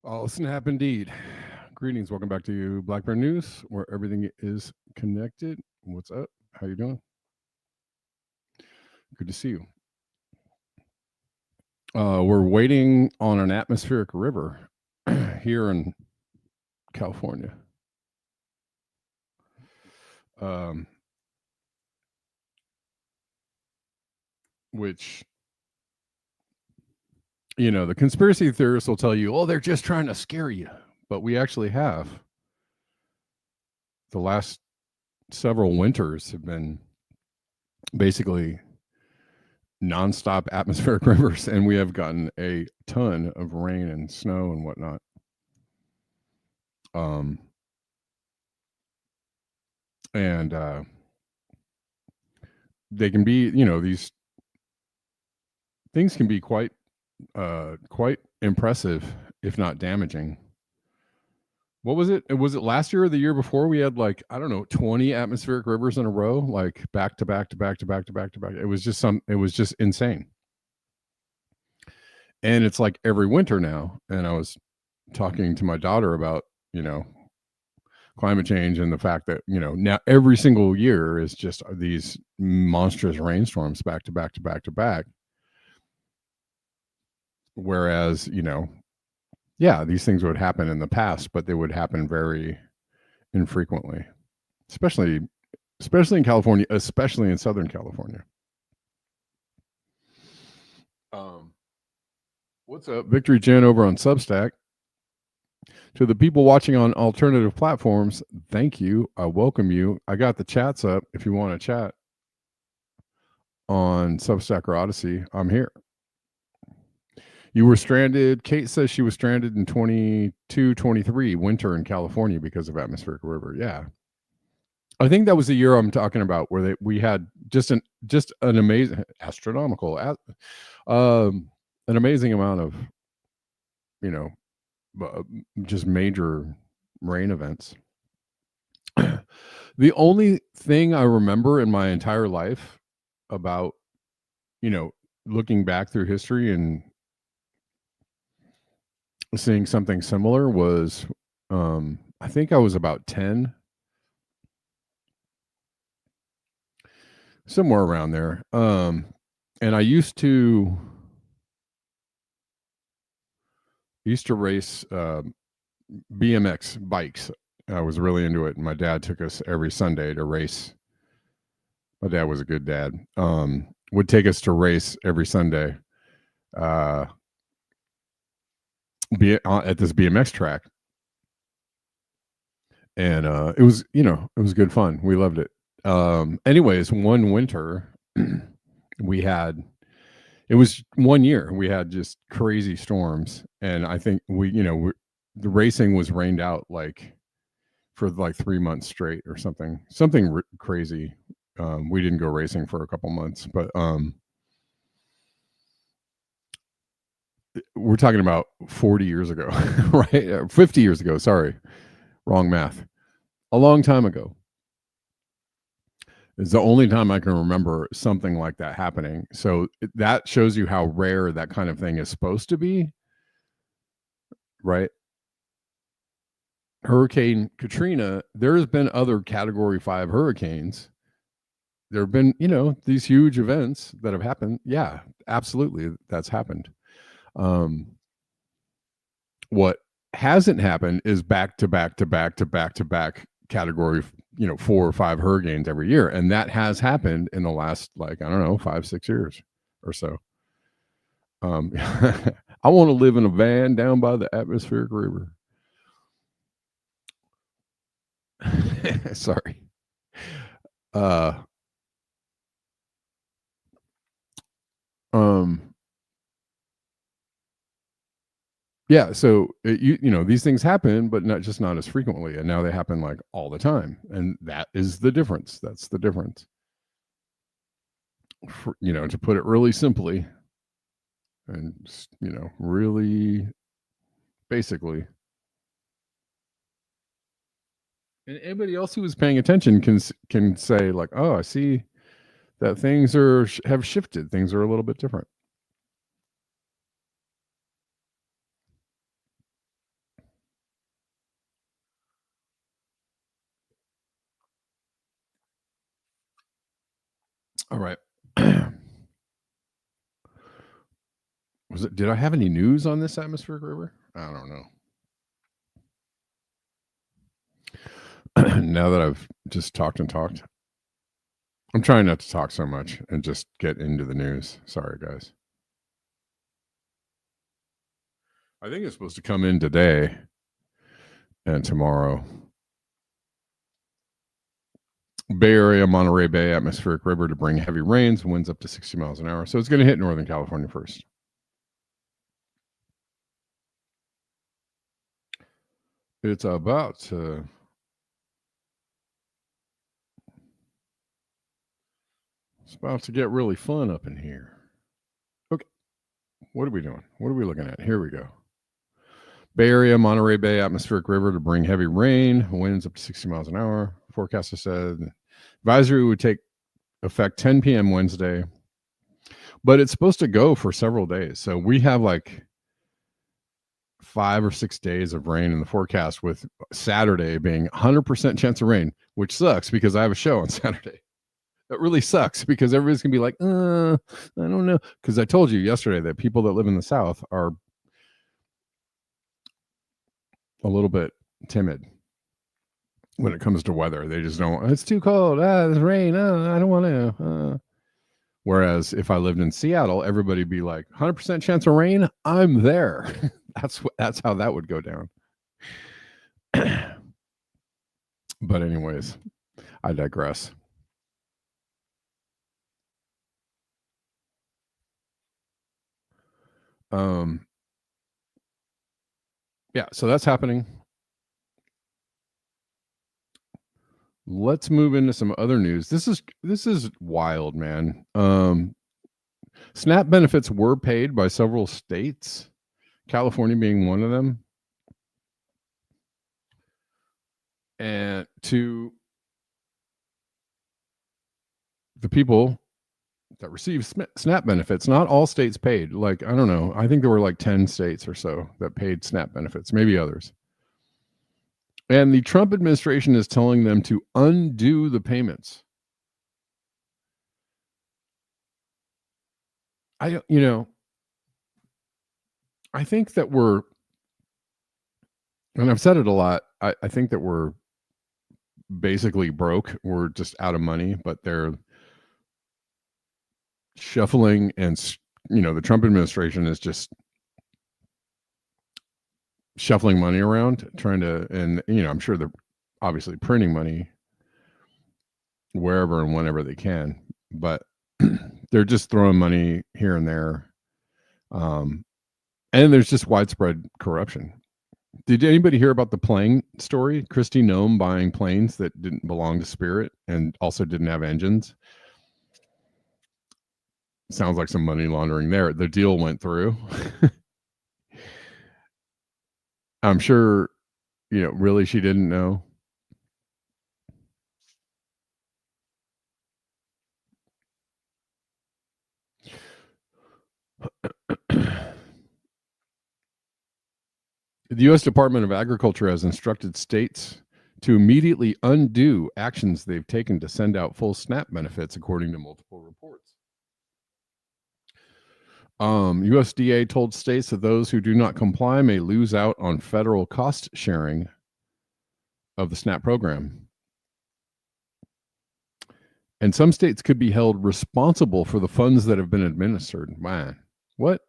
Oh, snap indeed. Greetings. Welcome back to Black Bear News, where everything is connected. What's up? How you doing? Good to see you. We're waiting on an atmospheric river here in California. Which, you know, the conspiracy theorists will tell you, oh, they're just trying to scare you. But we actually have. The last several winters have been basically nonstop atmospheric rivers, and we have gotten a ton of rain and snow and whatnot. And they can be, you know, these things can be quite impressive, if not damaging. What was it? Was it last year or the year before? We had like, I don't know, 20 atmospheric rivers in a row, like back to back to back to back to back to back. It was just insane. And it's like every winter now. And I was talking to my daughter about, climate change and the fact that, now every single year is just these monstrous rainstorms back to back to back to back. Whereas, yeah, these things would happen in the past, but they would happen very infrequently, especially in California, especially in Southern California. What's up, Victory Jen over on Substack? To the people watching on alternative platforms, thank you. I welcome you. I got the chats up. If you want to chat on Substack or Odyssey, I'm here. You were stranded. Kate says she was stranded in 22-23 winter in California because of atmospheric river. Yeah. I think that was the year I'm talking about where we had just an amazing astronomical an amazing amount of just major rain events. The only thing I remember in my entire life about looking back through history and seeing something similar was I think I was about 10, somewhere around there. And I used to race BMX bikes. I was really into it. And my dad took us every Sunday to race. My dad was a good dad. Would take us to race every Sunday at this BMX track. And it was good fun. We loved it. Anyways, one winter it was 1 year we had just crazy storms, and I think the racing was rained out for 3 months straight or something crazy. We didn't go racing for a couple months, but we're talking about 40 years ago, right? 50 years ago. Sorry, wrong math. A long time ago. It's the only time I can remember something like that happening. So that shows you how rare that kind of thing is supposed to be, right? Hurricane Katrina, there's been other Category 5 hurricanes. There have been, these huge events that have happened. Yeah, absolutely, that's happened. What hasn't happened is back to back to back to back to back Category 4 or 5 hurricanes every year, and that has happened in the last 5-6 years or so. I want to live in a van down by the atmospheric river. Sorry. Yeah, so these things happen, but not as frequently, and now they happen all the time, and that is the difference. That's the difference. To put it really simply, and really basically. And anybody else who is paying attention can say oh, I see that things have shifted. Things are a little bit different. All right. Did I have any news on this atmospheric river? I don't know. Now that I've just talked, I'm trying not to talk so much and just get into the news. Sorry, guys. I think it's supposed to come in today and tomorrow. Bay Area, Monterey Bay, atmospheric river to bring heavy rains, winds up to 60 miles an hour. So it's going to hit Northern California first. It's about to... It's about to get really fun up in here. Okay. What are we doing? What are we looking at? Here we go. Bay Area, Monterey Bay, atmospheric river to bring heavy rain, winds up to 60 miles an hour. Forecaster said advisory would take effect 10 p.m. Wednesday. but it's supposed to go for several days. So we have like 5 or 6 days of rain in the forecast, with Saturday being 100% chance of rain, which sucks because I have a show on Saturday. That really sucks because everybody's gonna be like, I don't know. Because I told you yesterday that people that live in the South are a little bit timid when it comes to weather. They just don't. It's too cold. There's rain. I don't want to. Whereas if I lived in Seattle, everybody'd be like, 100% chance of rain. I'm there. That's how that would go down. But anyways, I digress. Yeah, so that's happening. Let's move into some other news. This is wild, man. SNAP benefits were paid by several states, California being one of them. And to the people that receive SNAP benefits, not all states paid. Like, I don't know. I think there were like 10 states or so that paid SNAP benefits, maybe others. And the Trump administration is telling them to undo the payments. I think that we're, and I've said it a lot, I think that we're basically broke. We're just out of money, but they're shuffling, and the Trump administration is just shuffling money around, trying to, and I'm sure they're obviously printing money wherever and whenever they can, but they're just throwing money here and there. And there's just widespread corruption. Did anybody hear about the plane story? Kristi Noem buying planes that didn't belong to Spirit and also didn't have engines. Sounds like some money laundering there. The deal went through. I'm sure, really she didn't know. The U.S. Department of Agriculture has instructed states to immediately undo actions they've taken to send out full SNAP benefits, according to multiple reports. USDA told states that those who do not comply may lose out on federal cost sharing of the SNAP program. And some states could be held responsible for the funds that have been administered. Man, what?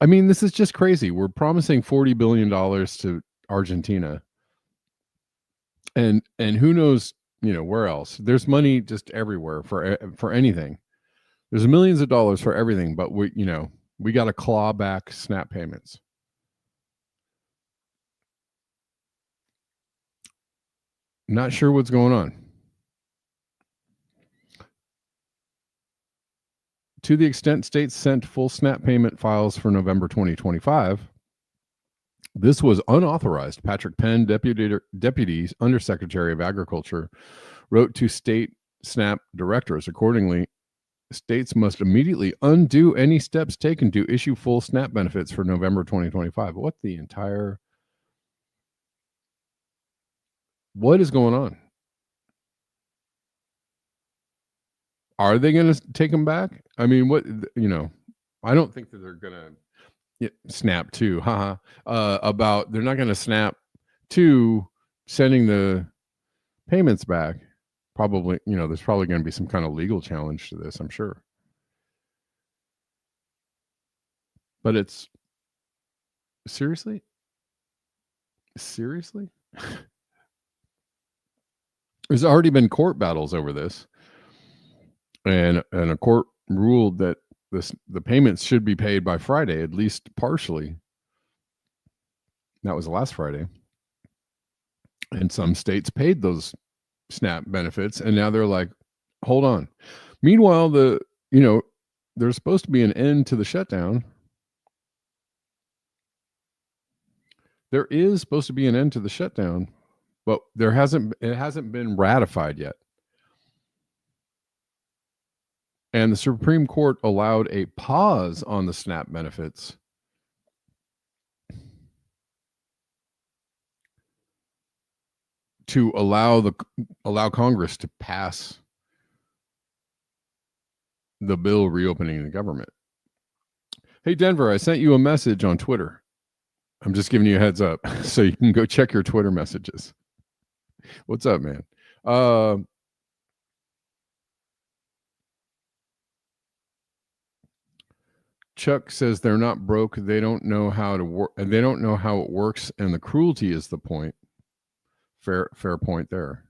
I mean, this is just crazy. We're promising $40 billion to Argentina. And who knows, where else? There's money just everywhere for anything. There's millions of dollars for everything, but we got to claw back SNAP payments. Not sure what's going on. To the extent states sent full SNAP payment files for November 2025, this was unauthorized. Patrick Penn, Deputy Undersecretary of Agriculture, wrote to state SNAP directors. Accordingly, states must immediately undo any steps taken to issue full SNAP benefits for November 2025. What is going on? Are they going to take them back? I mean, I don't think that they're going to snap to, about, they're not going to snap to sending the payments back. Probably, there's probably going to be some kind of legal challenge to this, I'm sure. But it's seriously? There's already been court battles over this. And a court ruled that the payments should be paid by Friday, at least partially. That was last Friday. And some states paid those SNAP benefits, and now they're like, hold on. Meanwhile, there's supposed to be an end to the shutdown. There is supposed to be an end to the shutdown, but it hasn't been ratified yet. And the Supreme Court allowed a pause on the SNAP benefits to allow Congress to pass the bill reopening the government. Hey, Denver, I sent you a message on Twitter. I'm just giving you a heads up so you can go check your Twitter messages. What's up, man? Chuck says they're not broke. They don't know how to work, and they don't know how it works, and the cruelty is the point. Fair point there.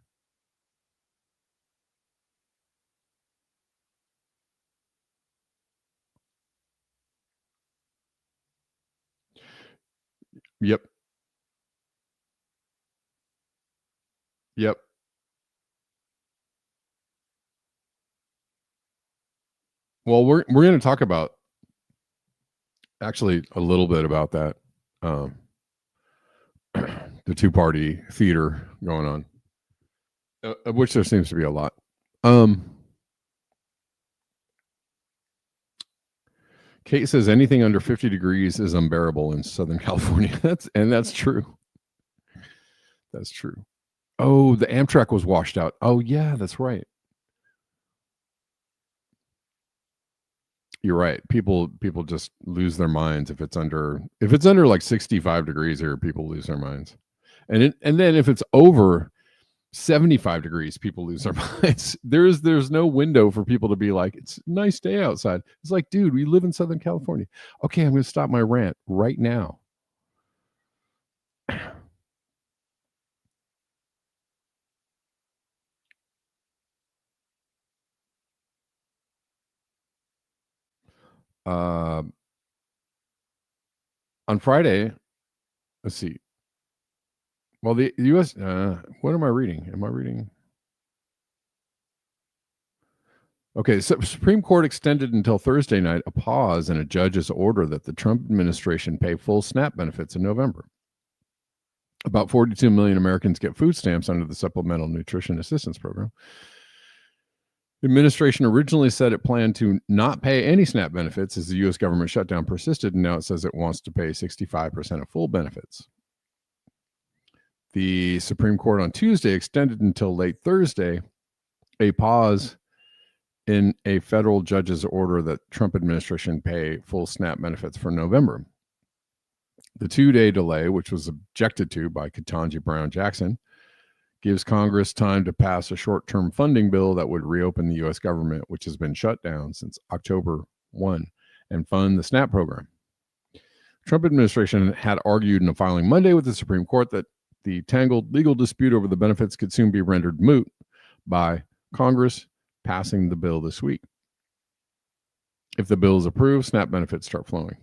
Yep. Well, we're going to talk about actually a little bit about that. The two-party theater going on, of which there seems to be a lot. Kate says anything under 50 degrees is unbearable in Southern California. That's true. That's true. Oh, the Amtrak was washed out. Oh yeah, that's right. You're right. People just lose their minds if it's under like 65 degrees here, people lose their minds. And then if it's over 75 degrees, people lose their minds. There's no window for people to be like, it's a nice day outside. It's like, dude, we live in Southern California. Okay, I'm going to stop my rant right now. On Friday, let's see. Well, the U.S. What am I reading? Am I reading? Okay, so Supreme Court extended until Thursday night a pause in a judge's order that the Trump administration pay full SNAP benefits in November. About 42 million Americans get food stamps under the Supplemental Nutrition Assistance Program. The administration originally said it planned to not pay any SNAP benefits as the U.S. government shutdown persisted, and now it says it wants to pay 65% of full benefits. The Supreme Court on Tuesday extended until late Thursday a pause in a federal judge's order that Trump administration pay full SNAP benefits for November. The 2-day delay, which was objected to by Ketanji Brown Jackson, gives Congress time to pass a short-term funding bill that would reopen the U.S. government, which has been shut down since October 1, and fund the SNAP program. Trump administration had argued in a filing Monday with the Supreme Court that the tangled legal dispute over the benefits could soon be rendered moot by Congress passing the bill this week. If the bill is approved, SNAP benefits start flowing.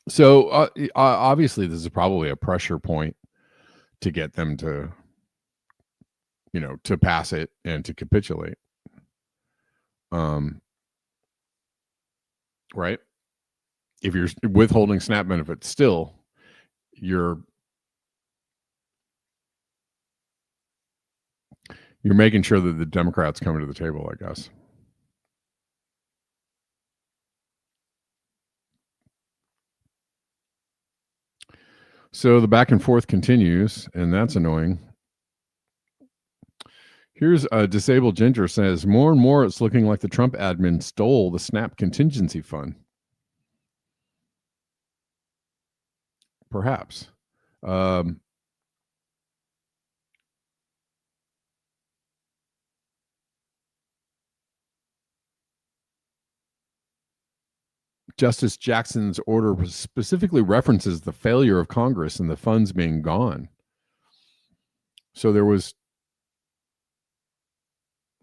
So obviously, this is probably a pressure point to get them to, to pass it and to capitulate. Right? If you're withholding SNAP benefits still, you're making sure that the Democrats come to the table, I guess. So the back and forth continues, and that's annoying. Here's Disabled Ginger says, more and more it's looking like the Trump admin stole the SNAP contingency fund. Perhaps. Justice Jackson's order specifically references the failure of Congress and the funds being gone. So there was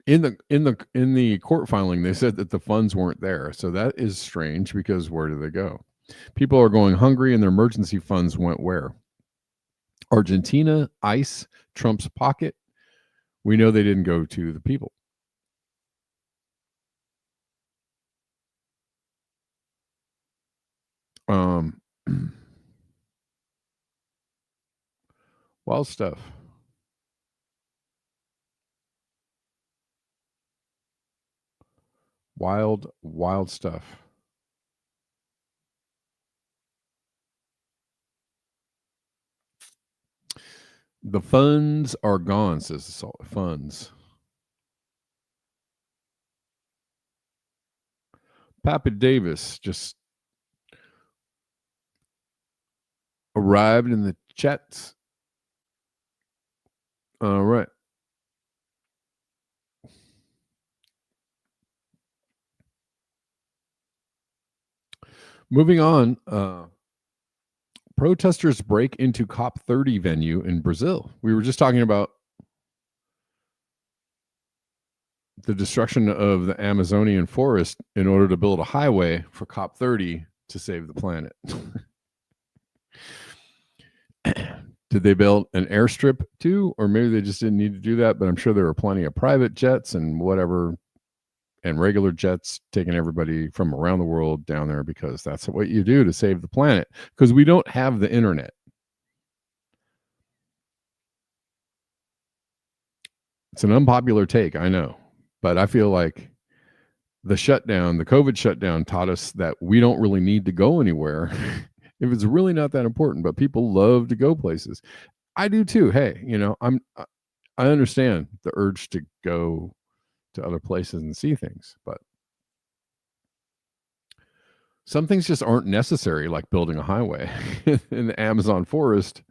in the court filing, they said that the funds weren't there. So that is strange because where do they go? People are going hungry and their emergency funds went where? Argentina, ICE, Trump's pocket. We know they didn't go to the people. Wild stuff. Wild, wild stuff. The funds are gone, says the salt. Funds. Papa Davis just arrived in the chats. All right. Moving on. Protesters break into COP30 venue in Brazil. We were just talking about the destruction of the Amazonian forest in order to build a highway for COP30 to save the planet. Did they build an airstrip too? Or maybe they just didn't need to do that, but I'm sure there were plenty of private jets and whatever and regular jets taking everybody from around the world down there because that's what you do to save the planet because we don't have the internet. It's an unpopular take, I know, but I feel like the COVID shutdown taught us that we don't really need to go anywhere if it's really not that important, but people love to go places. I do too. Hey, I understand the urge to go to other places and see things, but some things just aren't necessary, like building a highway in the Amazon forest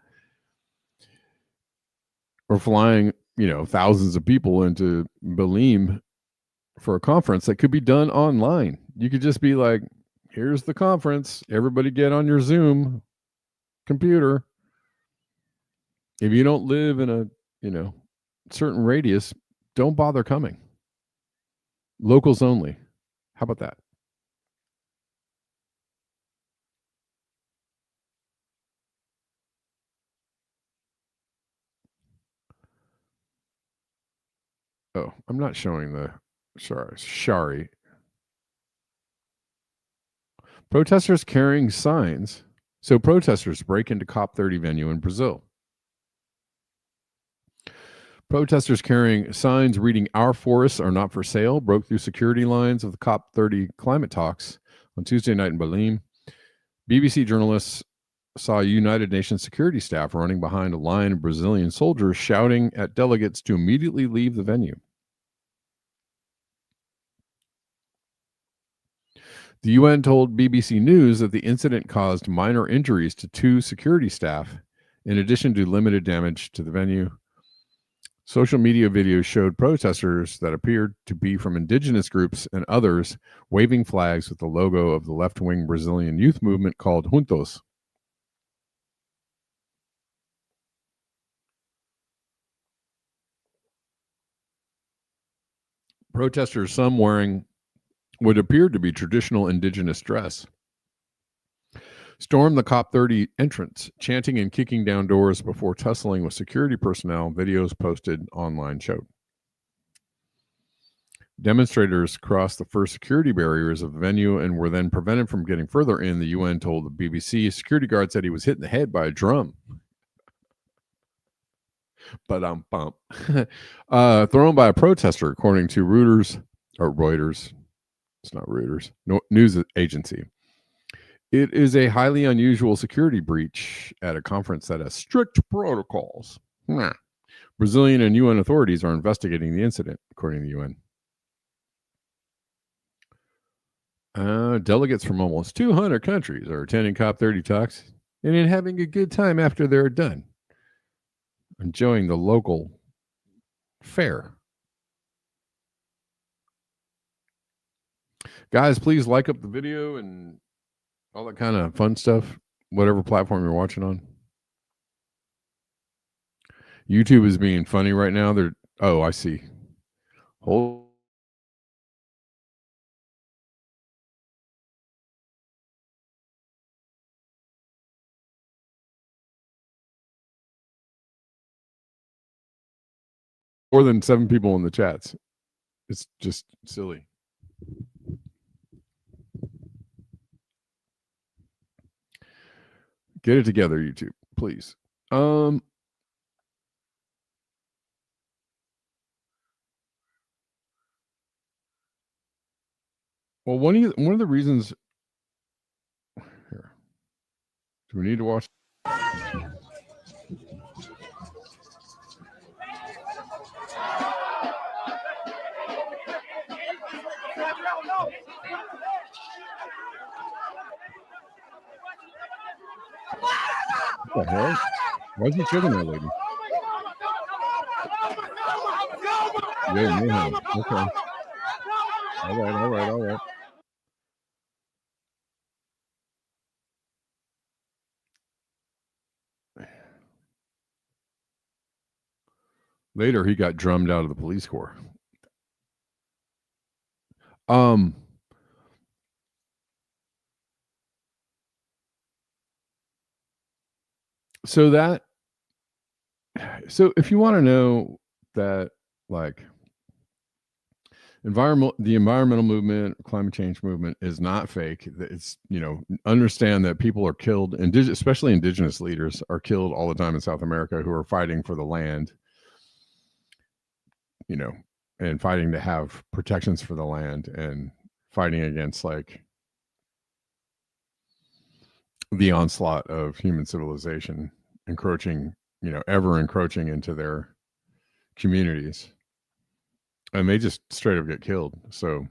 or flying, thousands of people into Belém for a conference that could be done online. You could just be like, here's the conference. Everybody get on your Zoom computer. If you don't live in a, certain radius, don't bother coming. Locals only. How about that? Oh, I'm not showing the Shari. Protesters carrying signs. So protesters break into COP30 venue in Brazil. Protesters carrying signs reading "Our forests are not for sale" broke through security lines of the COP30 climate talks on Tuesday night in Belém. BBC journalists saw United Nations security staff running behind a line of Brazilian soldiers shouting at delegates to immediately leave the venue. The UN told BBC News that the incident caused minor injuries to 2 security staff, in addition to limited damage to the venue. Social media videos showed protesters that appeared to be from indigenous groups and others waving flags with the logo of the left-wing Brazilian youth movement called Juntos. Protesters, some wearing what appeared to be traditional indigenous dress, stormed the COP30 entrance, chanting and kicking down doors before tussling with security personnel, videos posted online showed. Demonstrators crossed the first security barriers of the venue and were then prevented from getting further in, the UN told the BBC. A security guard said he was hit in the head by a drum. Thrown by a protester, according to Reuters. It's not Reuters. News agency. It is a highly unusual security breach at a conference that has strict protocols. Brazilian and UN authorities are investigating the incident, according to the UN. Delegates from almost 200 countries are attending COP30 talks and having a good time after they're done, enjoying the local fare. Guys, please like up the video and all that kind of fun stuff, whatever platform you're watching on. YouTube is being funny right now. I see. Hold. More than 7 people in the chats. It's just silly. Get it together, YouTube, please. Well, one of the reasons here. Do we need to watch? What the hell? Why is he choking that lady? Yeah, no, okay. All right. Later, he got drummed out of the police corps. So if you want to know that, like, the environmental movement, climate change movement is not fake. It's, understand that people are killed, especially indigenous leaders are killed all the time in South America who are fighting for the land, and fighting to have protections for the land and fighting against, like, the onslaught of human civilization encroaching, ever encroaching into their communities. And they just straight up get killed. So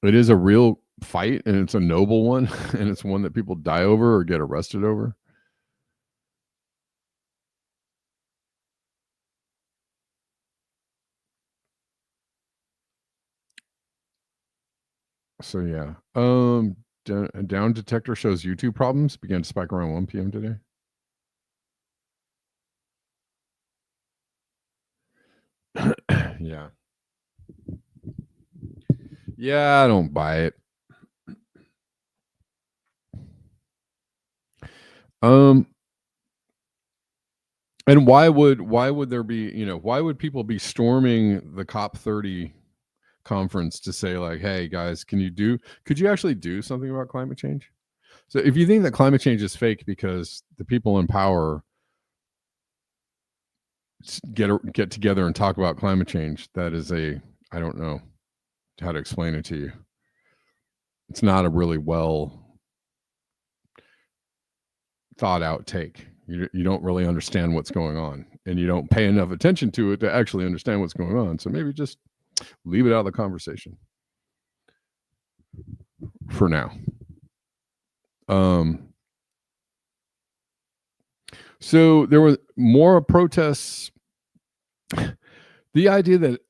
it is a real fight, and it's a noble one, and it's one that people die over or get arrested over. So yeah. Down detector shows YouTube problems began to spike around 1 p.m. today. Yeah. Yeah, I don't buy it. And why would there be, why would people be storming the COP30 conference to say, like, hey guys, could you actually do something about climate change? So if you think that climate change is fake because the people in power get together and talk about climate change, that is I don't know how to explain it to you. It's not a really well thought out take. You don't really understand what's going on, and you don't pay enough attention to it to actually understand what's going on. So maybe just leave it out of the conversation for now. So there were more protests. The idea that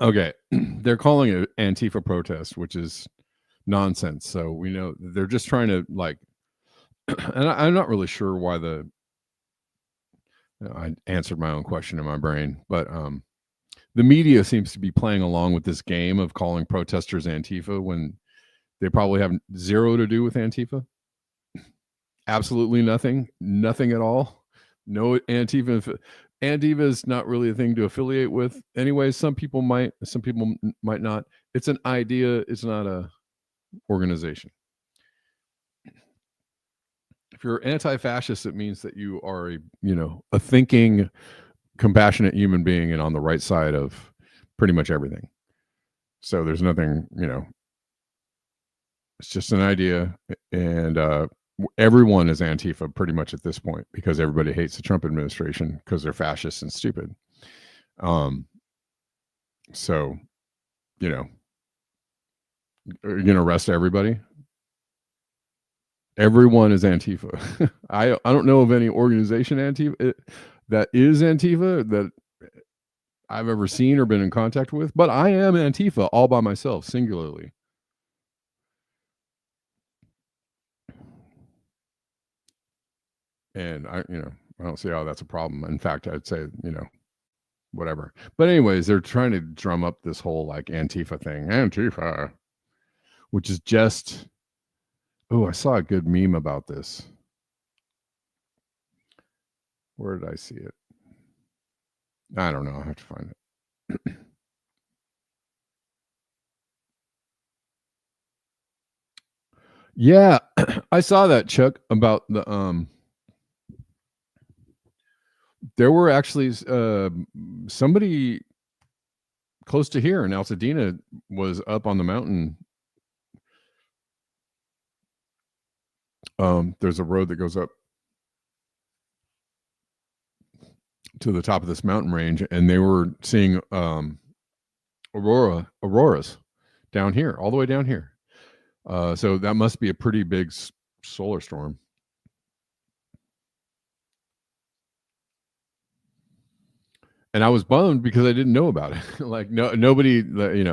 okay, they're calling it Antifa protest, which is nonsense. So we know they're just trying to, like, and I'm not really sure why I answered my own question in my brain, but the media seems to be playing along with this game of calling protesters Antifa when they probably have zero to do with Antifa. Absolutely nothing at all. No Antifa. Antifa is not really a thing to affiliate with. Anyway, some people might not. It's an idea. It's not a organization. If you're anti-fascist, it means that you are a thinking, compassionate human being and on the right side of pretty much everything. So there's nothing, it's just an idea, and everyone is Antifa pretty much at this point because everybody hates the Trump administration because they're fascists and stupid. So, are you going to arrest everybody? Everyone is Antifa. I don't know of any organization Antifa that is Antifa that I've ever seen or been in contact with, but I am Antifa all by myself, singularly. And I don't see how that's a problem. In fact, I'd say, whatever. But anyways, they're trying to drum up this whole, like, Antifa thing. Antifa, which is just, I saw a good meme about this. Where did I see it? I don't know. I have to find it. Yeah, I saw that, Chuck, about the there were actually somebody close to here in Altadena was up on the mountain. There's a road that goes up to the top of this mountain range, and they were seeing auroras down here, all the way down here. So that must be a pretty big solar storm. And I was bummed because I didn't know about it. Like nobody,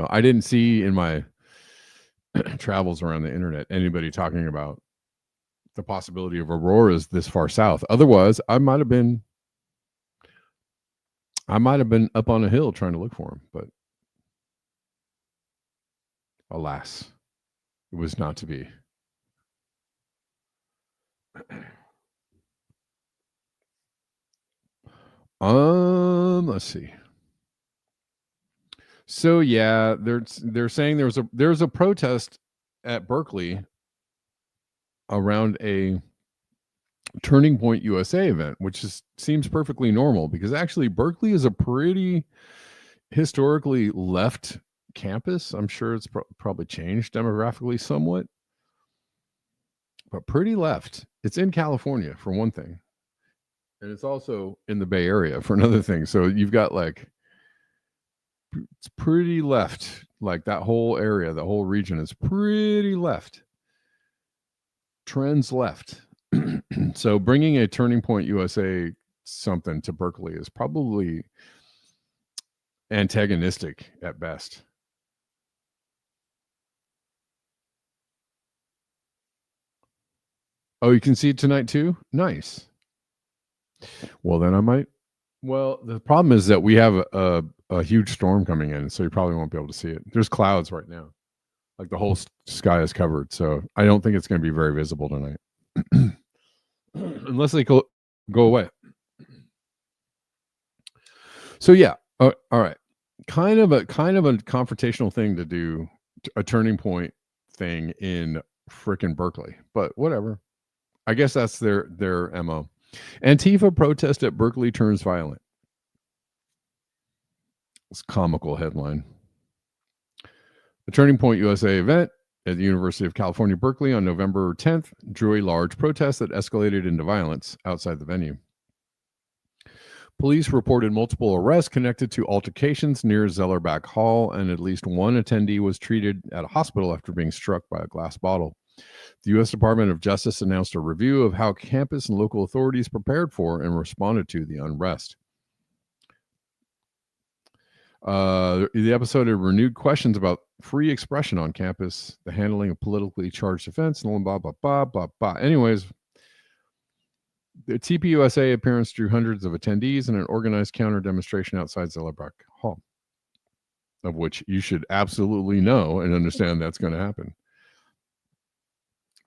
I didn't see in my travels around the internet anybody talking about the possibility of auroras this far south. Otherwise, I might have been up on a hill trying to look for them, but alas, it was not to be. Let's see. So yeah, they're saying there's a protest at Berkeley around a Turning Point USA event, which seems perfectly normal because actually Berkeley is a pretty historically left campus. I'm sure it's probably changed demographically somewhat, but pretty left. It's in California for one thing, and it's also in the Bay Area for another thing. So you've got it's pretty left. Like that whole area, the whole region is pretty left. Trends left. So bringing a Turning Point USA something to Berkeley is probably antagonistic at best. Oh, you can see it tonight too? Nice. Well, then I might. Well, the problem is that we have a huge storm coming in, so you probably won't be able to see it. There's clouds right now. Like the whole sky is covered, so I don't think it's going to be very visible tonight. Unless they go away. So yeah, all right. Kind of a confrontational thing to do, a turning point thing in frickin' Berkeley, but whatever. I guess that's their MO. Antifa protest at Berkeley turns violent. It's a comical headline. The Turning Point USA event at the University of California, Berkeley on November 10th drew a large protest that escalated into violence outside the venue. Police reported multiple arrests connected to altercations near Zellerbach Hall, and at least one attendee was treated at a hospital after being struck by a glass bottle. The U.S. Department of Justice announced a review of how campus and local authorities prepared for and responded to the unrest. The episode had renewed questions about free expression on campus, the handling of politically charged events, and blah, blah, blah, blah, blah. Anyways, the TPUSA appearance drew hundreds of attendees in an organized counter demonstration outside Zellerbach Hall, of which you should absolutely know and understand that's going to happen.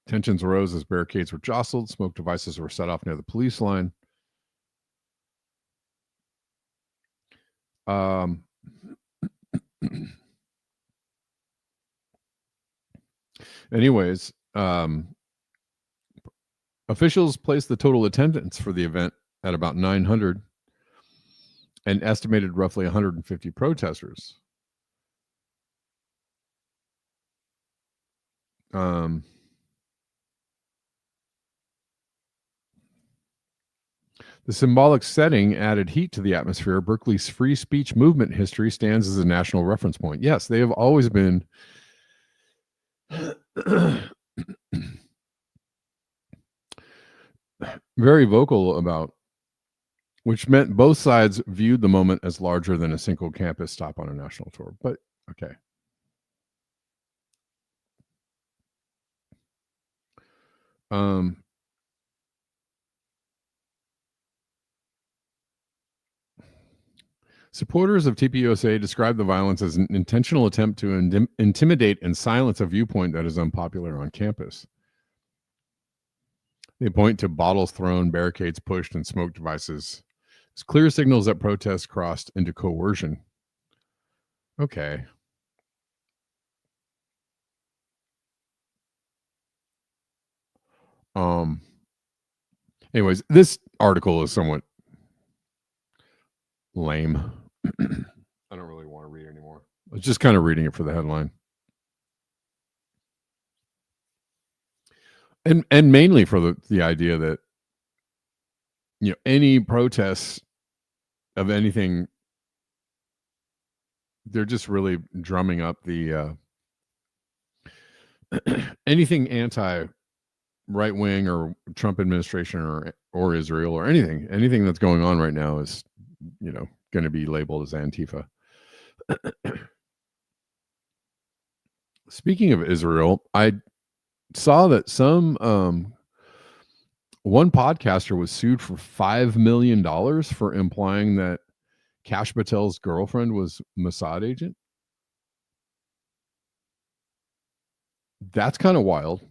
Tensions arose as barricades were jostled, smoke devices were set off near the police line. Anyways, officials placed the total attendance for the event at about 900 and estimated roughly 150 protesters. The symbolic setting added heat to the atmosphere. Berkeley's free speech movement history stands as a national reference point. Yes, they have always been very vocal about, which meant both sides viewed the moment as larger than a single campus stop on a national tour. But okay. Supporters of TPUSA described the violence as an intentional attempt to intimidate and silence a viewpoint that is unpopular on campus. They point to bottles thrown, barricades pushed, and smoke devices as clear signals that protests crossed into coercion. Okay. Anyways, this article is somewhat lame. I don't really want to read anymore. I was just kind of reading it for the headline. And mainly for the idea that, any protests of anything, they're just really drumming up the anything anti right wing or Trump administration or Israel or anything that's going on right now is, going to be labeled as Antifa. Speaking of Israel, I saw that one podcaster was sued for $5 million for implying that Kash Patel's girlfriend was Mossad agent. That's kind of wild.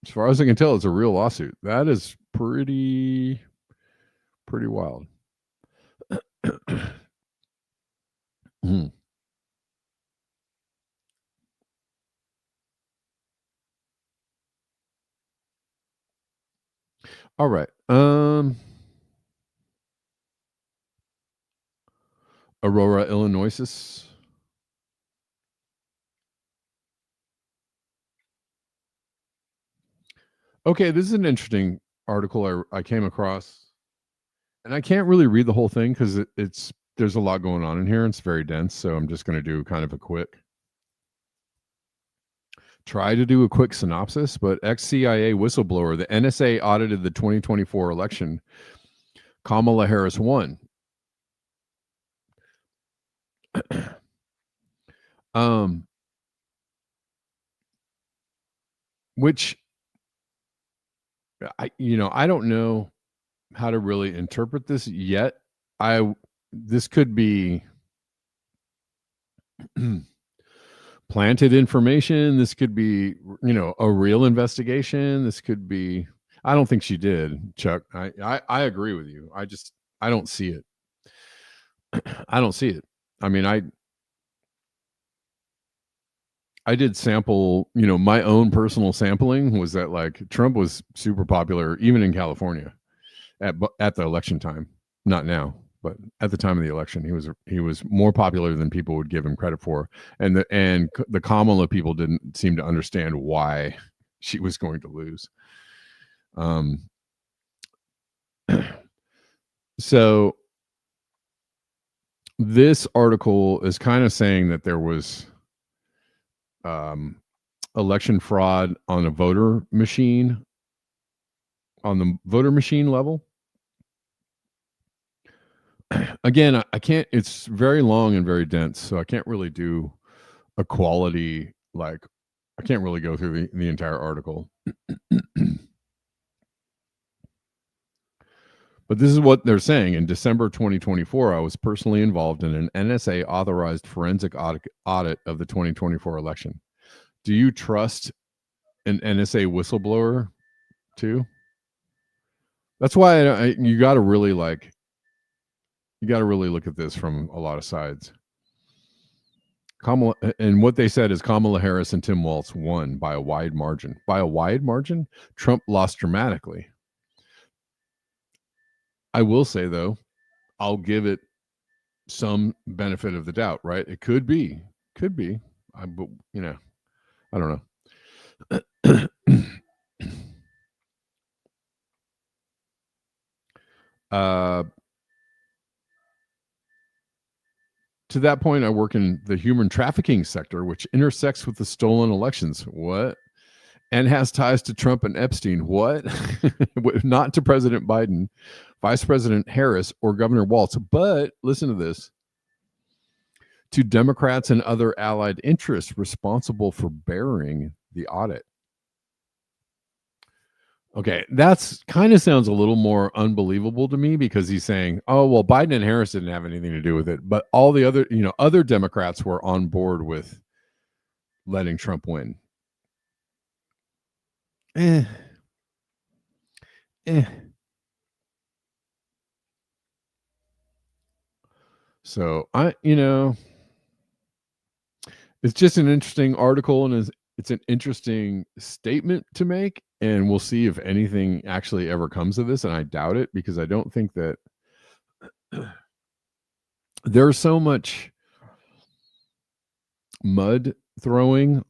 As far as I can tell, it's a real lawsuit. That is pretty wild. All right. Aurora, Illinois. Okay, this is an interesting article I came across, and I can't really read the whole thing because there's a lot going on in here. And it's very dense, so I'm just going to do kind of a quick synopsis. But ex-CIA whistleblower, the NSA audited the 2024 election. Kamala Harris won. Which I don't know how to really interpret this yet. This could be planted information. This could be, a real investigation. This could be, I don't think she did, Chuck. I agree with you. I don't see it. I don't see it. I mean, I did sample, my own personal sampling was that like Trump was super popular even in California at the election time. Not now, but at the time of the election, he was more popular than people would give him credit for. And the Kamala people didn't seem to understand why she was going to lose. So this article is kind of saying that there was election fraud on the voter machine level. Again, I can't, it's very long and very dense, so I can't really do a quality, like, I can't really go through the entire article. But this is what they're saying. In December 2024, I was personally involved in an NSA authorized forensic audit of the 2024 election. Do you trust an NSA whistleblower too? That's why you got to really look at this from a lot of sides. Kamala, and what they said is Kamala Harris and Tim Walz won by a wide margin. By a wide margin, Trump lost dramatically. I will say, though, I'll give it some benefit of the doubt, right? It could be. But, I don't know. To that point, I work in the human trafficking sector, which intersects with the stolen elections. What? And has ties to Trump and Epstein. What? Not to President Biden, Vice President Harris, or Governor Walz, but listen to this, to Democrats and other allied interests responsible for bearing the audit. Okay, that's kind of sounds a little more unbelievable to me because he's saying, oh, well, Biden and Harris didn't have anything to do with it, but all the other Democrats were on board with letting Trump win. So it's just an interesting article, and it's an interesting statement to make, and we'll see if anything actually ever comes of this, and I doubt it because I don't think that there's so much mud throwing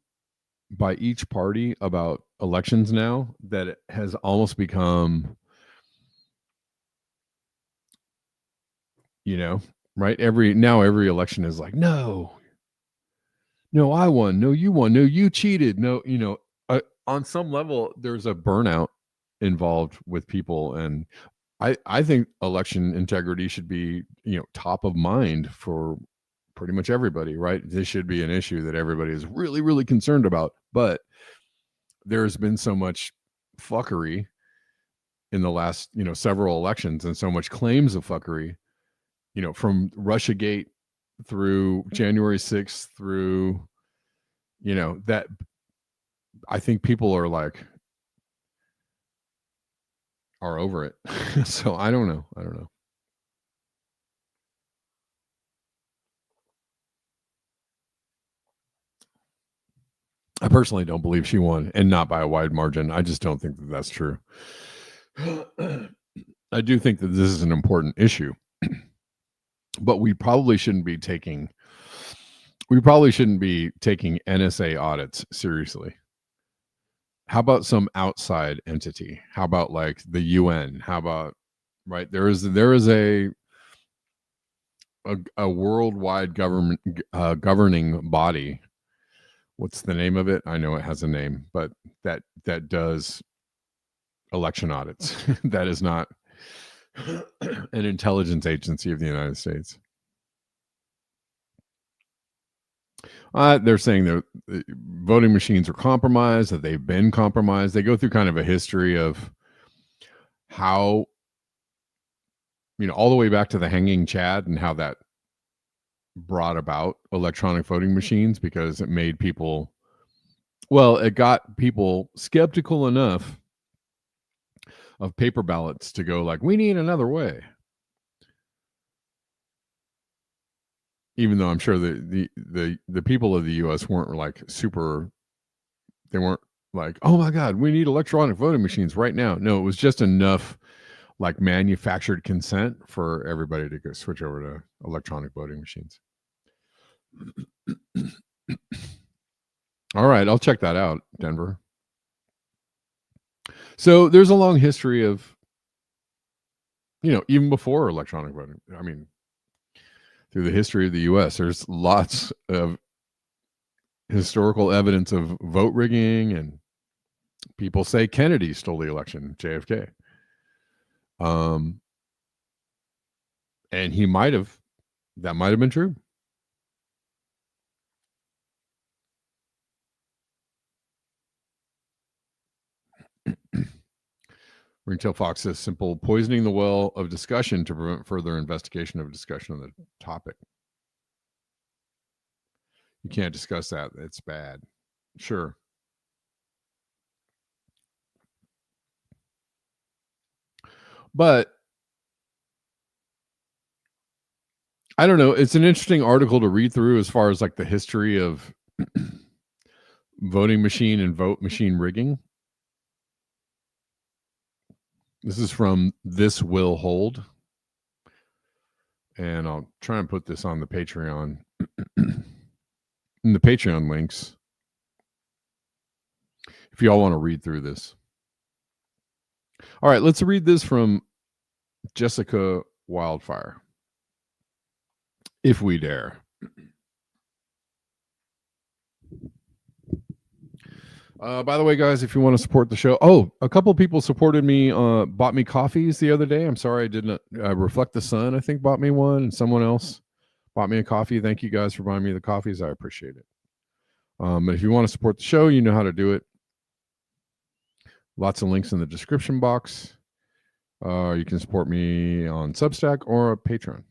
by each party about elections now that it has almost become, right? Every election is like, no, I won. No, you won. No, you cheated. No, on some level, there's a burnout involved with people. And I think election integrity should be, top of mind for pretty much everybody, right? This should be an issue that everybody is really, really concerned about. But there's been so much fuckery in the last, several elections, and so much claims of fuckery, from Russiagate through January 6th through, that I think people are over it. So I don't know. I personally don't believe she won, and not by a wide margin. I just don't think that that's true. I do think that this is an important issue, but we probably shouldn't be taking NSA audits seriously. How about some outside entity? How about like the UN? How about, right? There is a worldwide governing body. What's the name of it? I know it has a name, but that does election audits. That is not an intelligence agency of the United States. They're saying that voting machines are compromised, that they've been compromised. They go through kind of a history of how, all the way back to the hanging Chad and how that brought about electronic voting machines, because it made people, it got people skeptical enough of paper ballots to go like, we need another way. Even though I'm sure the people of the U.S. weren't like super, they weren't like, oh my God, we need electronic voting machines right now. No, it was just enough like manufactured consent for everybody to go switch over to electronic voting machines. All right, I'll check that out, Denver. So there's a long history of, even before electronic voting. I mean, through the history of the U.S., there's lots of historical evidence of vote rigging, and people say Kennedy stole the election, JFK. And that might have been true. Ringtail Fox says, simple poisoning the well of discussion to prevent further investigation of discussion on the topic. You can't discuss that. It's bad. Sure. But I don't know. It's an interesting article to read through as far as like the history of voting machine and vote machine rigging. This is from This Will Hold. And I'll try and put this on the Patreon. In the Patreon links, if y'all want to read through this. All right, let's read this from Jessica Wildfire, if we dare. By the way, guys, if you want to support the show, a couple of people supported me, bought me coffees the other day. I'm sorry I didn't. Reflect the Sun, I think, bought me one, and someone else bought me a coffee. Thank you guys for buying me the coffees. I appreciate it. But if you want to support the show, you know how to do it. Lots of links in the description box. You can support me on Substack or Patreon.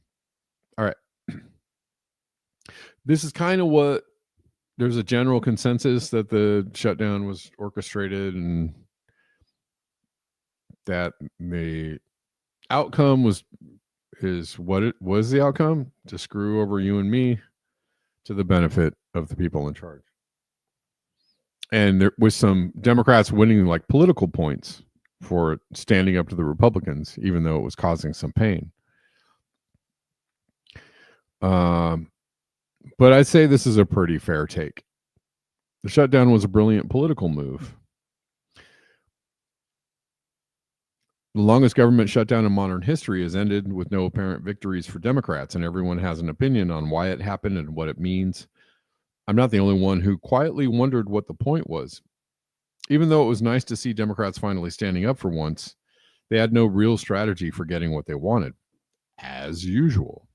All right. This is kind of what there's a general consensus that the shutdown was orchestrated and that the outcome is what it was. The outcome to screw over you and me to the benefit of the people in charge. And there was some Democrats winning like political points for standing up to the Republicans, even though it was causing some pain. But I'd say this is a pretty fair take. The shutdown was a brilliant political move. The longest government shutdown in modern history has ended with no apparent victories for Democrats, and everyone has an opinion on why it happened and what it means. I'm not the only one who quietly wondered what the point was. Even though it was nice to see Democrats finally standing up for once, they had no real strategy for getting what they wanted, as usual.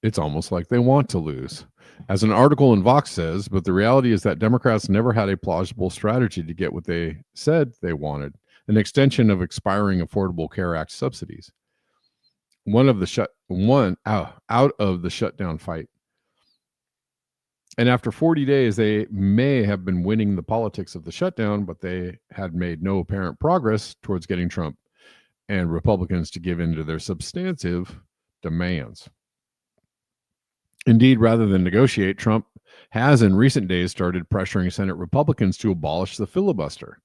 It's almost like they want to lose. As an article in Vox says, but the reality is that Democrats never had a plausible strategy to get what they said they wanted, an extension of expiring Affordable Care Act subsidies. Out of the shutdown fight. And after 40 days, they may have been winning the politics of the shutdown, but they had made no apparent progress towards getting Trump and Republicans to give in to their substantive demands. Indeed, rather than negotiate, Trump has in recent days started pressuring Senate Republicans to abolish the filibuster,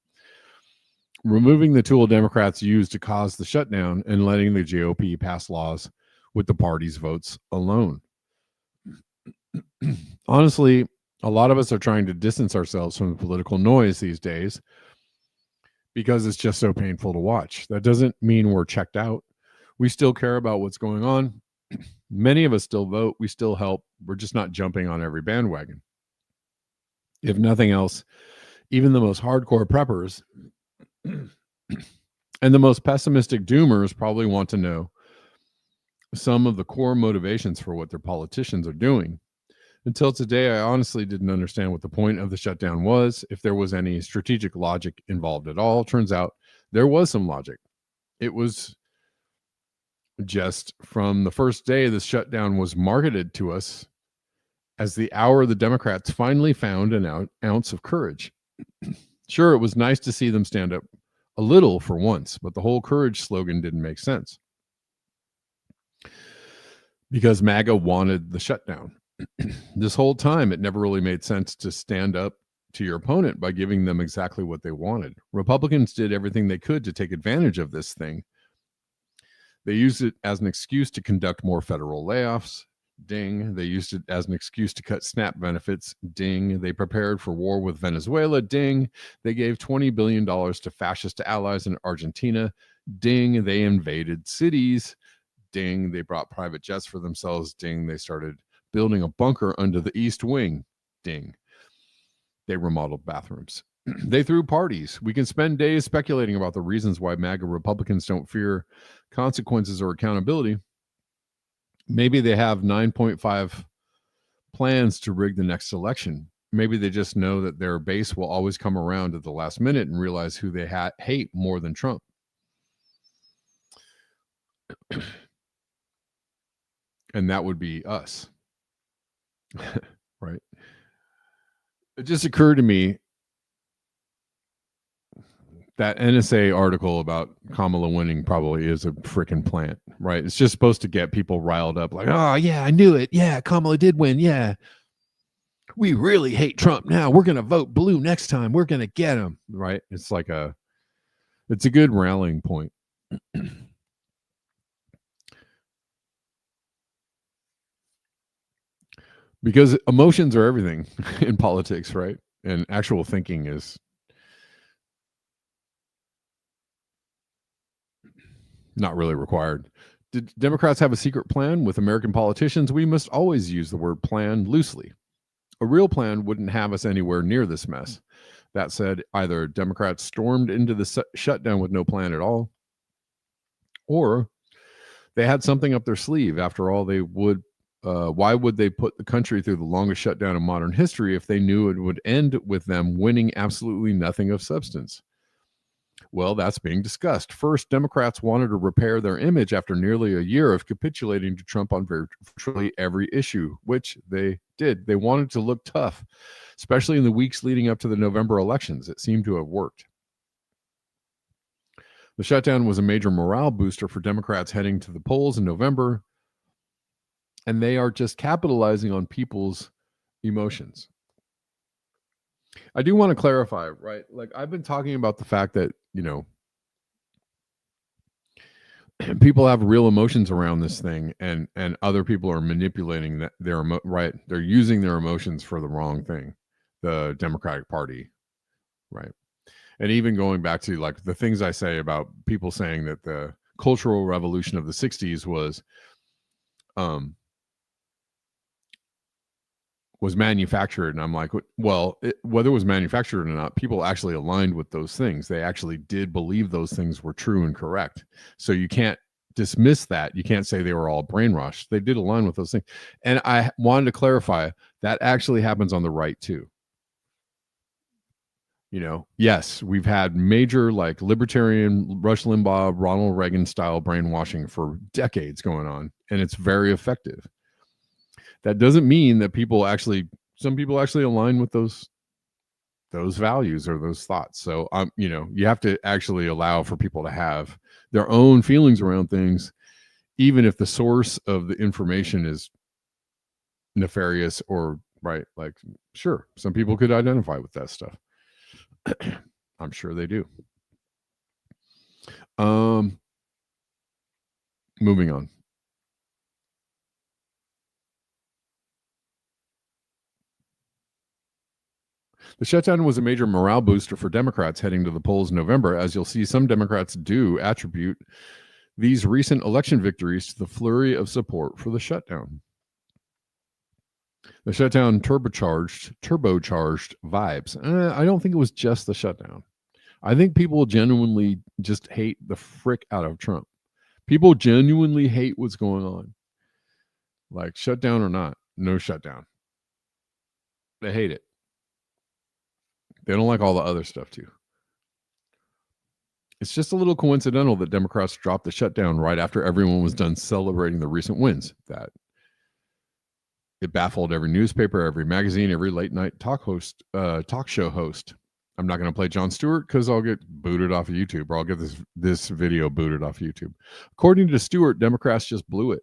removing the tool Democrats used to cause the shutdown and letting the GOP pass laws with the party's votes alone. Honestly, a lot of us are trying to distance ourselves from the political noise these days because it's just so painful to watch. That doesn't mean we're checked out. We still care about what's going on. Many of us still vote. We still help. We're just not jumping on every bandwagon. If nothing else, even the most hardcore preppers and the most pessimistic doomers probably want to know some of the core motivations for what their politicians are doing. Until today, I honestly didn't understand what the point of the shutdown was, if there was any strategic logic involved at all. Turns out there was some logic. It was just from the first day the shutdown was marketed to us as the hour the Democrats finally found an ounce of courage. Sure, it was nice to see them stand up a little for once, but the whole courage slogan didn't make sense because MAGA wanted the shutdown. This whole time, it never really made sense to stand up to your opponent by giving them exactly what they wanted. Republicans did everything they could to take advantage of this thing. They used it as an excuse to conduct more federal layoffs. Ding. They used it as an excuse to cut SNAP benefits. Ding. They prepared for war with Venezuela. Ding. They gave $20 billion to fascist allies in Argentina. Ding. They invaded cities. Ding. They brought private jets for themselves. Ding. They started building a bunker under the East Wing. Ding. They remodeled bathrooms. They threw parties. We can spend days speculating about the reasons why MAGA Republicans don't fear consequences or accountability. Maybe they have 9.5 plans to rig the next election. Maybe they just know that their base will always come around at the last minute and realize who they hate more than Trump. And that would be us. Right? It just occurred to me that NSA article about Kamala winning probably is a freaking plant, right? It's just supposed to get people riled up like, oh, yeah, I knew it. Yeah, Kamala did win. Yeah. We really hate Trump now. We're going to vote blue next time. We're going to get him, right? It's a good rallying point. Because emotions are everything in politics, right? And actual thinking is not really required. Did Democrats have a secret plan? With American politicians, we must always use the word plan loosely. A real plan wouldn't have us anywhere near this mess. That said, either Democrats stormed into the shutdown with no plan at all, or they had something up their sleeve. After all, why would they put the country through the longest shutdown in modern history if they knew it would end with them winning absolutely nothing of substance? Well, that's being discussed. First, Democrats wanted to repair their image after nearly a year of capitulating to Trump on virtually every issue, which they did. They wanted to look tough, especially in the weeks leading up to the November elections. It seemed to have worked. The shutdown was a major morale booster for Democrats heading to the polls in November, and they are just capitalizing on people's emotions. I do want to clarify, right? Like, I've been talking about the fact that, people have real emotions around this thing, and other people are manipulating that right. They're using their emotions for the wrong thing. The Democratic Party, right? And even going back to like the things I say about people saying that the Cultural Revolution of the '60s was manufactured, and I'm like, well, whether it was manufactured or not, people actually aligned with those things. They actually did believe those things were true and correct. So you can't dismiss that. You can't say they were all brainwashed. They did align with those things. And I wanted to clarify that actually happens on the right too. Yes, we've had major like libertarian Rush Limbaugh, Ronald Reagan style brainwashing for decades going on, and it's very effective. That doesn't mean that some people actually align with those values or those thoughts. So you have to actually allow for people to have their own feelings around things, even if the source of the information is nefarious or right. Like, sure, some people could identify with that stuff. I'm sure they do. Moving on. The shutdown was a major morale booster for Democrats heading to the polls in November, as you'll see some Democrats do attribute these recent election victories to the flurry of support for the shutdown. The shutdown turbocharged vibes. I don't think it was just the shutdown. I think people genuinely just hate the frick out of Trump. People genuinely hate what's going on. Like, shutdown or not, no shutdown. They hate it. They don't like all the other stuff too. It's just a little coincidental that Democrats dropped the shutdown right after everyone was done celebrating the recent wins. That it baffled every newspaper, every magazine, every late night talk show host. I'm not going to play Jon Stewart because I'll get booted off of YouTube, or I'll get this video booted off YouTube. According to Stewart, Democrats just blew it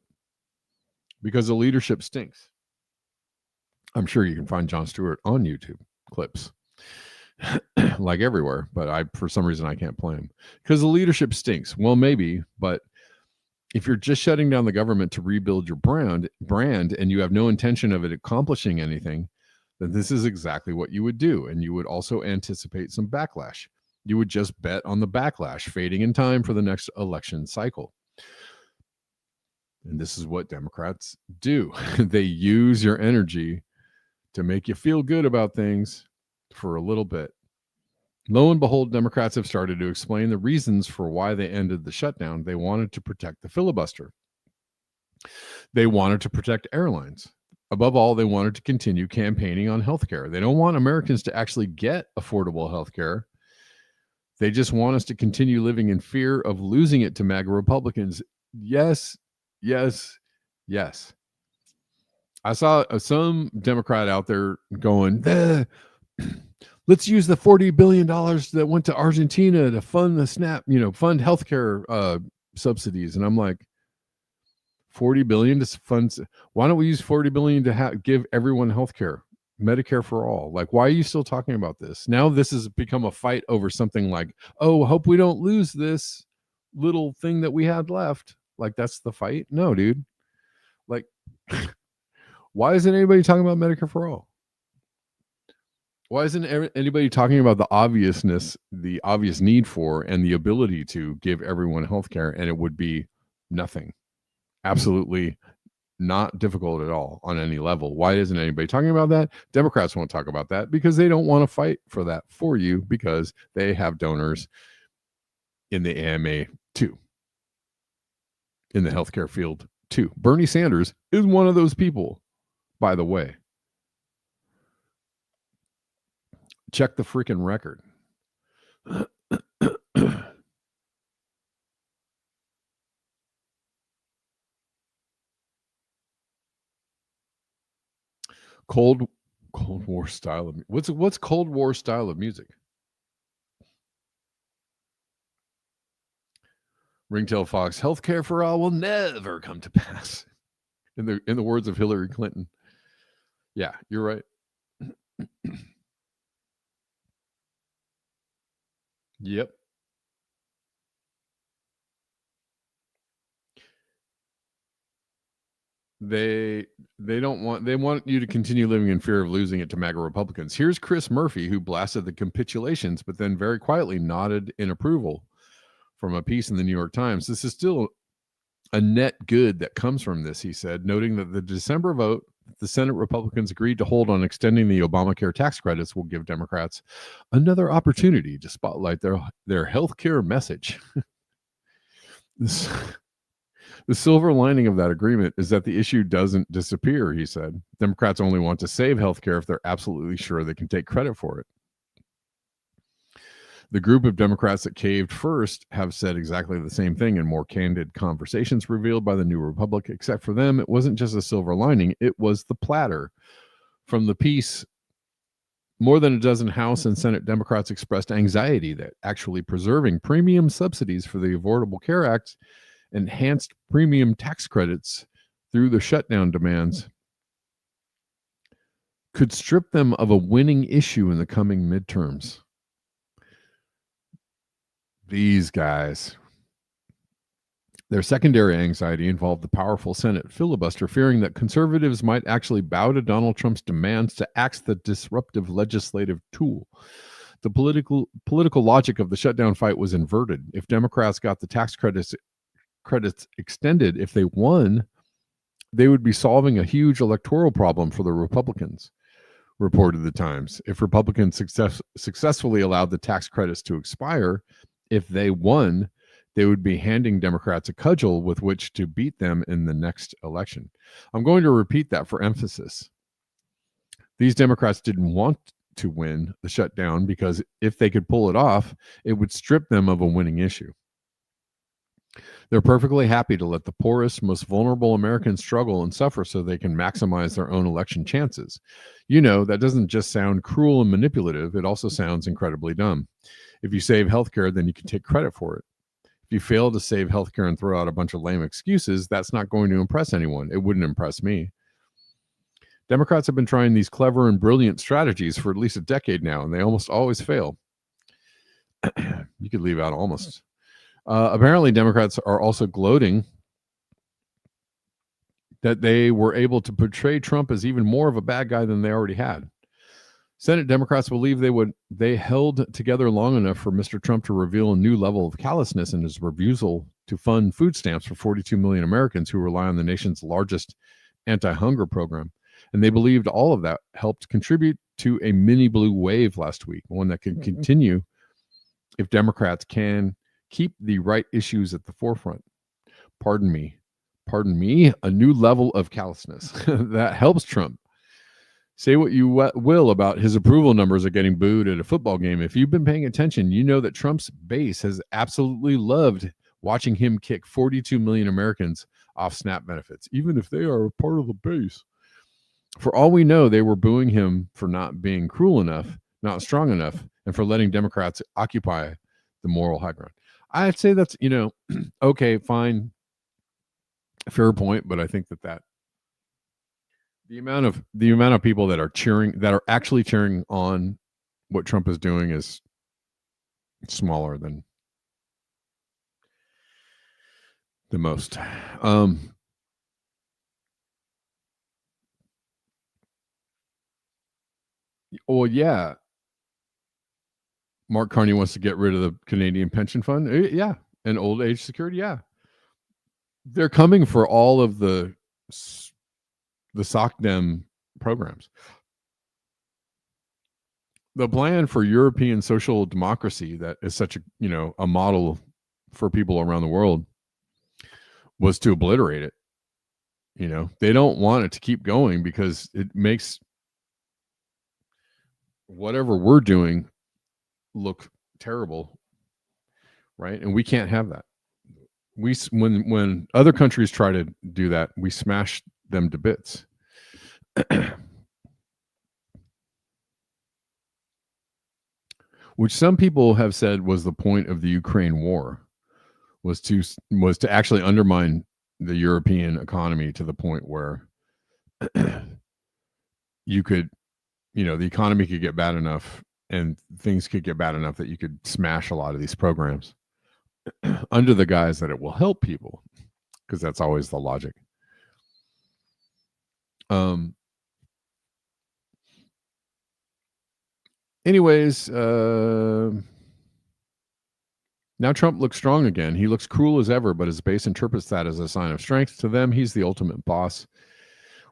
because the leadership stinks. I'm sure you can find Jon Stewart on YouTube clips. Like everywhere, but for some reason I can't play him because the leadership stinks. Well, maybe, but if you're just shutting down the government to rebuild your brand and you have no intention of it accomplishing anything, then this is exactly what you would do. And you would also anticipate some backlash. You would just bet on the backlash fading in time for the next election cycle. And this is what Democrats do. They use your energy to make you feel good about things for a little bit. Lo and behold, Democrats have started to explain the reasons for why they ended the shutdown. They wanted to protect the filibuster. They wanted to protect airlines. Above all, they wanted to continue campaigning on healthcare. They don't want Americans to actually get affordable healthcare. They just want us to continue living in fear of losing it to MAGA Republicans. Yes, yes, yes. I saw some Democrat out there going, let's use the $40 billion that went to Argentina to fund the SNAP, fund healthcare subsidies. And I'm like, 40 billion to fund. Why don't we use 40 billion to give everyone healthcare, Medicare for all? Like, why are you still talking about this? Now this has become a fight over something like, oh, hope we don't lose this little thing that we had left. Like, that's the fight? No, dude. Like, why isn't anybody talking about Medicare for all? Why isn't anybody talking about the obvious need for, and the ability to give everyone healthcare, and it would be nothing, absolutely not difficult at all on any level? Why isn't anybody talking about that? Democrats won't talk about that because they don't want to fight for that for you, because they have donors in the AMA too, in the healthcare field too. Bernie Sanders is one of those people, by the way. Check the freaking record. Cold War style of what's Cold War style of music? Ringtail Fox, healthcare for all will never come to pass. In the words of Hillary Clinton. Yeah, you're right. Yep. They want you to continue living in fear of losing it to MAGA Republicans. Here's Chris Murphy, who blasted the capitulations, but then very quietly nodded in approval from a piece in the New York Times. This is still a net good that comes from this, he said, noting that the December vote, the Senate Republicans agreed to hold on extending the Obamacare tax credits will give Democrats another opportunity to spotlight their health care message. The silver lining of that agreement is that the issue doesn't disappear, he said. Democrats only want to save health care if they're absolutely sure they can take credit for it. The group of Democrats that caved first have said exactly the same thing in more candid conversations revealed by the New Republic. Except for them, it wasn't just a silver lining, it was the platter. From the piece, more than a dozen House and Senate Democrats expressed anxiety that actually preserving premium subsidies for the Affordable Care Act, enhanced premium tax credits through the shutdown demands, could strip them of a winning issue in the coming midterms. These guys. Their secondary anxiety involved the powerful Senate filibuster, fearing that conservatives might actually bow to Donald Trump's demands to axe the disruptive legislative tool. The political logic of the shutdown fight was inverted. If Democrats got the tax credits extended, if they won, they would be solving a huge electoral problem for the Republicans, reported the Times. If Republicans successfully allowed the tax credits to expire, if they won, they would be handing Democrats a cudgel with which to beat them in the next election. I'm going to repeat that for emphasis. These Democrats didn't want to win the shutdown because if they could pull it off, it would strip them of a winning issue. They're perfectly happy to let the poorest, most vulnerable Americans struggle and suffer so they can maximize their own election chances. You know, that doesn't just sound cruel and manipulative, it also sounds incredibly dumb. If you save healthcare, then you can take credit for it. If you fail to save healthcare and throw out a bunch of lame excuses, that's not going to impress anyone. It wouldn't impress me. Democrats have been trying these clever and brilliant strategies for at least a decade now, and they almost always fail. You could leave out almost. Apparently, Democrats are also gloating that they were able to portray Trump as even more of a bad guy than they already had. Senate Democrats believe they held together long enough for Mr. Trump to reveal a new level of callousness in his refusal to fund food stamps for 42 million Americans who rely on the nation's largest anti-hunger program. And they believed all of that helped contribute to a mini blue wave last week, one that can continue if Democrats can keep the right issues at the forefront. Pardon me, a new level of callousness that helps Trump. Say what you will about his approval numbers are getting booed at a football game. If you've been paying attention, you know that Trump's base has absolutely loved watching him kick 42 million Americans off SNAP benefits, even if they are a part of the base. For all we know, they were booing him for not being cruel enough, not strong enough, and for letting Democrats occupy the moral high ground. I'd say that's, okay, fine, fair point, but I think that the amount of people that are actually cheering on what Trump is doing is smaller than the most. Well, yeah. Mark Carney wants to get rid of the Canadian pension fund. Yeah. And old age security. Yeah. They're coming for all of the SOCDEM programs. The plan for European social democracy that is such a model for people around the world was to obliterate it. They don't want it to keep going because it makes whatever we're doing look terrible, right? And we can't have that. When other countries try to do that, we smash them to bits. Which some people have said was the point of the Ukraine war, was to actually undermine the European economy to the point where you could, the economy could get bad enough and things could get bad enough that you could smash a lot of these programs under the guise that it will help people, because that's always the logic. Um, anyways, now Trump looks strong again. He looks cruel as ever, but his base interprets that as a sign of strength. To them, he's the ultimate boss.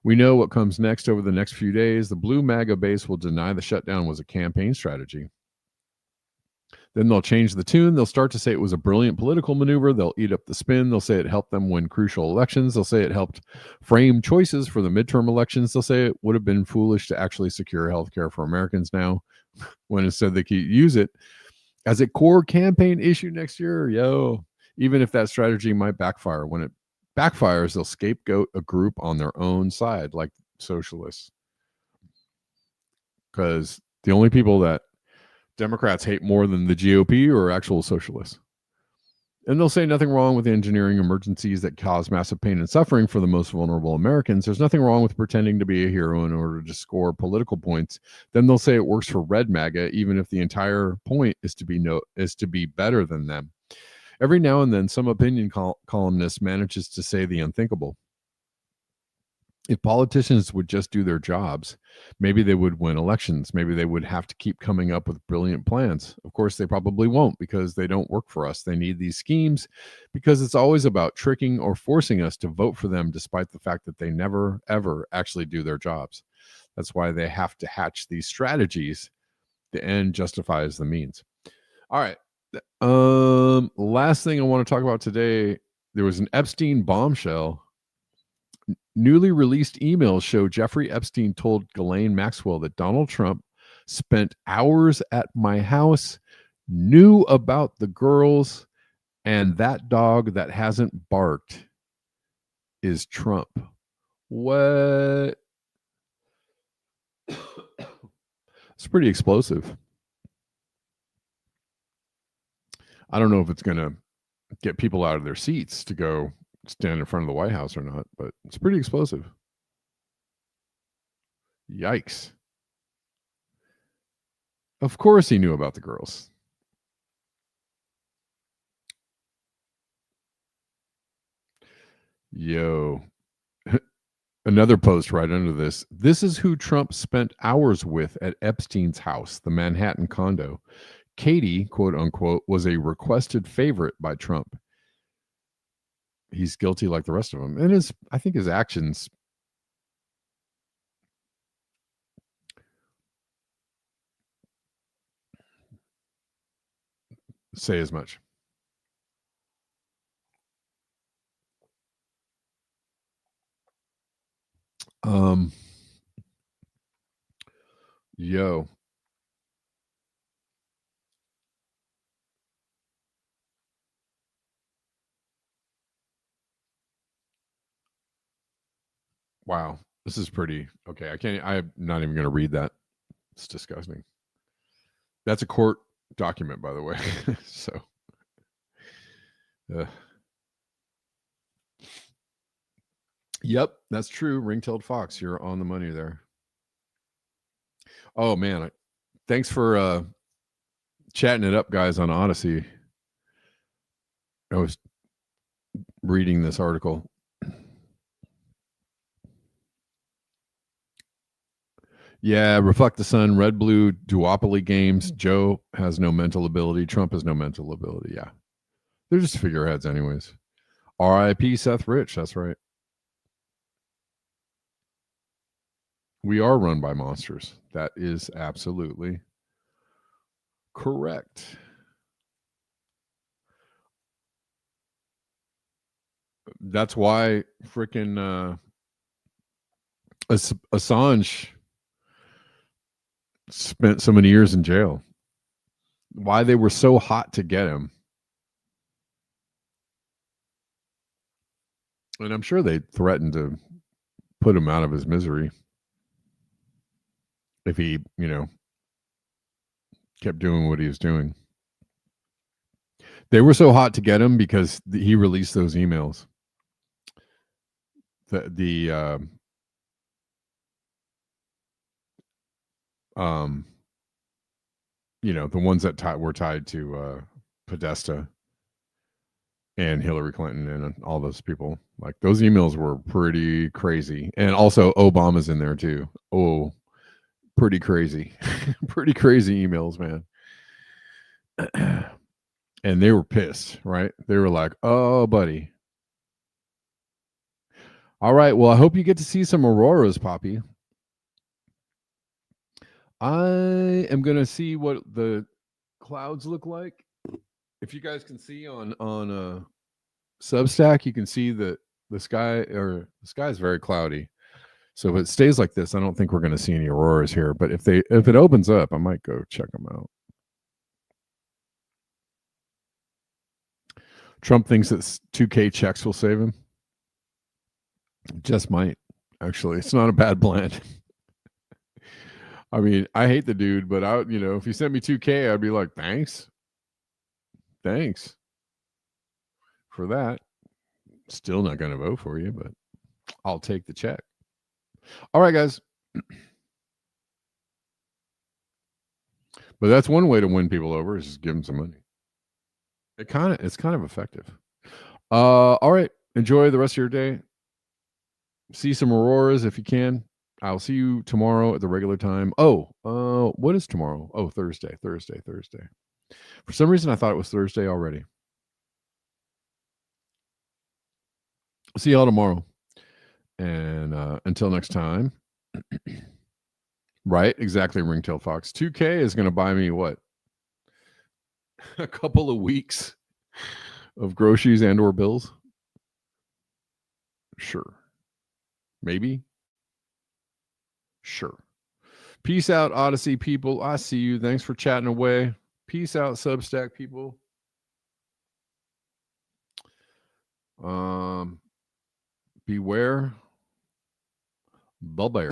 We know what comes next over the next few days. The blue MAGA base will deny the shutdown was a campaign strategy. Then they'll change the tune. They'll start to say it was a brilliant political maneuver. They'll eat up the spin. They'll say it helped them win crucial elections. They'll say it helped frame choices for the midterm elections. They'll say it would have been foolish to actually secure health care for Americans now, when instead they could use it as a core campaign issue next year. Even if that strategy might backfire. When it backfires, they'll scapegoat a group on their own side, like socialists. Because the only people that Democrats hate more than the GOP are actual socialists. And they'll say nothing wrong with engineering emergencies that cause massive pain and suffering for the most vulnerable Americans. There's nothing wrong with pretending to be a hero in order to score political points. Then they'll say it works for Red MAGA, even if the entire point is to be better than them. Every now and then, some opinion columnist manages to say the unthinkable. If politicians would just do their jobs, maybe they would win elections. Maybe they would have to keep coming up with brilliant plans. Of course, they probably won't, because they don't work for us. They need these schemes because it's always about tricking or forcing us to vote for them, despite the fact that they never, ever actually do their jobs. That's why they have to hatch these strategies. The end justifies the means. All right. Last thing I want to talk about today, there was an Epstein bombshell. Newly released emails show Jeffrey Epstein told Ghislaine Maxwell that Donald Trump spent hours at my house, knew about the girls, and that dog that hasn't barked is Trump. What? It's pretty explosive. I don't know if it's going to get people out of their seats to go stand in front of the White House or not, but it's pretty explosive. Yikes. Of course he knew about the girls. Yo. Another post right under this. This is who Trump spent hours with at Epstein's house, the Manhattan condo. Katie, quote unquote, was a requested favorite by Trump. He's guilty like the rest of them. And I think his actions say as much. Yo. Wow. This is pretty okay. I'm not even gonna read that. It's disgusting. That's a court document, by the way. So yep, that's true. Ring-tailed fox. You're on the money there. Oh man. Thanks for chatting it up, guys, on Odyssey. I was reading this article. Yeah, Reflect the Sun, Red Blue duopoly games. Joe has no mental ability. Trump has no mental ability. Yeah. They're just figureheads, anyways. R.I.P. Seth Rich. That's right. We are run by monsters. That is absolutely correct. That's why freaking Assange spent so many years in jail. Why they were so hot to get him. And I'm sure they threatened to put him out of his misery if he, kept doing what he was doing. They were so hot to get him because he released those emails. The ones that were tied to Podesta. and Hillary Clinton and all those people. Like those emails were pretty crazy. And also Obama's in there too. Oh, pretty crazy. Pretty crazy emails, man. And they were pissed, right? They were like, "Oh, buddy. All right, well, I hope you get to see some auroras, Poppy. I am going to see what the clouds look like. If you guys can see on Substack, you can see that the sky is very cloudy. So if it stays like this, I don't think we're going to see any auroras here. But if it opens up, I might go check them out. Trump thinks that 2K checks will save him. Just might. Actually, it's not a bad plan. I mean, I hate the dude, but if he sent me 2K, I'd be like, thanks for that. Still not going to vote for you, but I'll take the check. All right, guys. But that's one way to win people over, is just give them some money. It's kind of effective. All right. Enjoy the rest of your day. See some auroras if you can. I'll see you tomorrow at the regular time. What is tomorrow? Oh, Thursday. For some reason, I thought it was Thursday already. See y'all tomorrow. And until next time. Right, exactly, Ringtail Fox. 2K is going to buy me what? A couple of weeks of groceries and or bills? Sure. Maybe? Sure. Peace out, Odyssey people. I see you. Thanks for chatting away. Peace out, Substack people. Beware the bear.